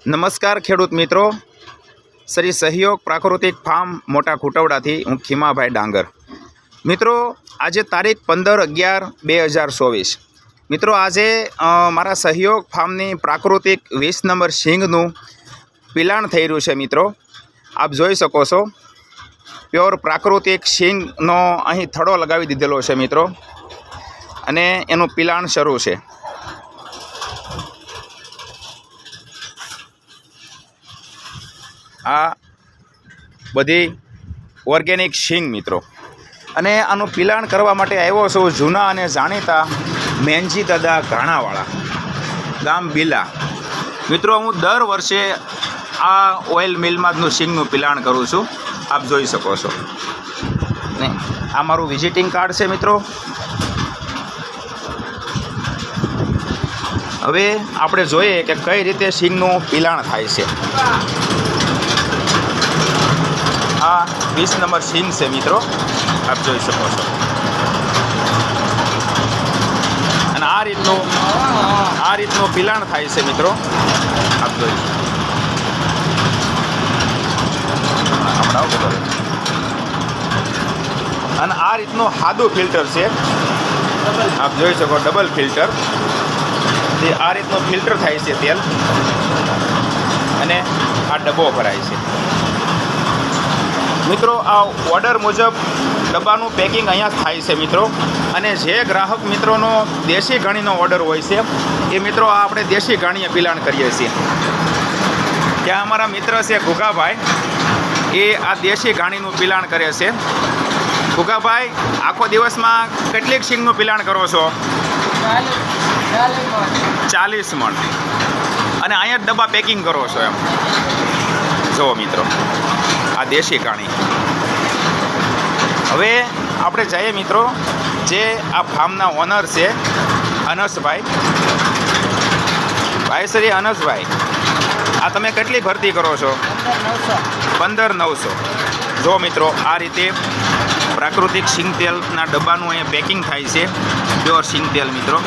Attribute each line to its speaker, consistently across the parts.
Speaker 1: નમસ્કાર ખેડૂત મિત્રો, શ્રી સહયોગ પ્રાકૃતિક ફાર્મ મોટા ખુટવડાથી હું ખીમાભાઈ ડાંગર. મિત્રો, આજે તારીખ 15/11/2024. મિત્રો, આજે મારા સહયોગ ફાર્મની પ્રાકૃતિક 20 નંબર સિંગનું પિલાણ થઈ રહ્યું છે. મિત્રો, આપ જોઈ શકો છો, પ્યોર પ્રાકૃતિક સિંગનો અહીં થડો લગાવી દીધેલો છે મિત્રો, અને એનું પિલાણ શરૂ છે. આ બધી ઓર્ગેનિક સિંગ મિત્રો, અને આનું પિલાણ કરવા માટે આવ્યો છું જૂના અને જાણીતા મેનજી દાદા ઘાણાવાળા, ગામ બિલા. મિત્રો, હું દર વર્ષે આ ઓઇલ મિલમાં સિંગનું પિલાણ કરું છું, આપ જોઈ શકો છો. ને આ મારું વિઝિટિંગ કાર્ડ છે મિત્રો. હવે આપણે જોઈએ કે કઈ રીતે સિંગનું પિલાણ થાય છે. આ 20 નંબર સિંગ છે મિત્રો, આપ જોઈ શકો છો. અને આ રીતનું પિલાણ થાય છે મિત્રો, આપ જોઈ. અને આ રીતનું સાદું ફિલ્ટર છે, આપ જોઈ શકો, ડબલ ફિલ્ટર. આ રીતનું ફિલ્ટર થાય છે તેલ, અને આ ડબ્બો ભરાય છે મિત્રો. આ ઓર્ડર મુજબ ડબ્બાનું પેકિંગ અહીંયા થાય છે મિત્રો. અને જે ગ્રાહક મિત્રોનો દેશી ઘાણીનો ઓર્ડર હોય છે એ મિત્રો આપણે દેશી ઘાણીએ પિલાણ કરીએ છીએ. ત્યાં અમારા મિત્ર છે ઘુગાભાઈ, એ આ દેશી ઘાણીનું પિલાણ કરે છે. ઘુગાભાઈ, આખો દિવસમાં કેટલીક સિંગનું પિલાણ કરો છો? 40 મણ. અને અહીંયા ડબ્બા પેકિંગ કરો છો એમ. જુઓ મિત્રો, આ દેશી ઘાણી. હવે આપણે જઈએ મિત્રો, જે આ ફાર્મના ઓનર છે અનસભાઈ. ભાઈ શ્રી અનસભાઈ, આ તમે કેટલી ભરતી કરો છો? 15,900. જો મિત્રો, આ રીતે પ્રાકૃતિક સિંગ તેલના ડબ્બાનું અહીંયા પેકિંગ થાય છે, પ્યોર સિંગ તેલ મિત્રો.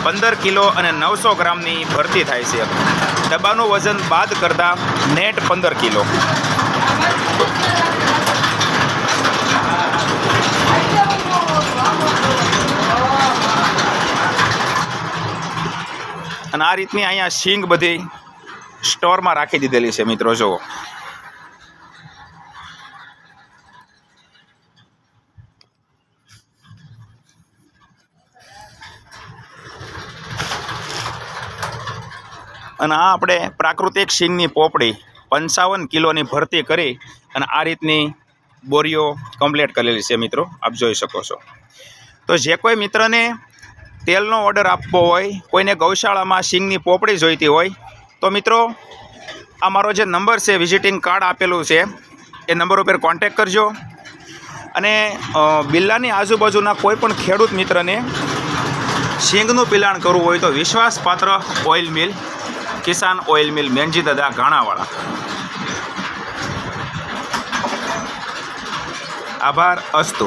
Speaker 1: 15 કિલો અને 900 ગ્રામની ભરતી થાય છે. ડબ્બાનું વજન બાદ કરતા નેટ 15 કિલો. અને આ રીતની અહીંયા સિંગ બધી સ્ટોરમાં રાખી દીધેલી છે મિત્રો. જુઓ, અને આ આપણે પ્રાકૃતિક સિંગની પોપડી 55 કિલોની ભરતી કરી અને આ રીતની બોરીઓ કમ્પ્લીટ કરેલી છે મિત્રો, આપ જોઈ શકો છો. તો જે કોઈ મિત્રને તેલનો ઓર્ડર આપવો હોય, કોઈને ગૌશાળામાં સિંગની પોપડી જોઈતી હોય, તો મિત્રો આ મારો જે નંબર છે, વિઝિટિંગ કાર્ડ આપેલું છે, એ નંબર ઉપર કોન્ટેક કરજો. અને બિલ્લાની આજુબાજુના કોઈ પણ ખેડૂત મિત્રને સિંગનું પિલાણ કરવું હોય તો વિશ્વાસપાત્ર ઓઇલ મિલ, કિસાન ઓઇલ મિલ, મેનજી દાદા ઘાણાવાળા. આભાર. અસ્તુ.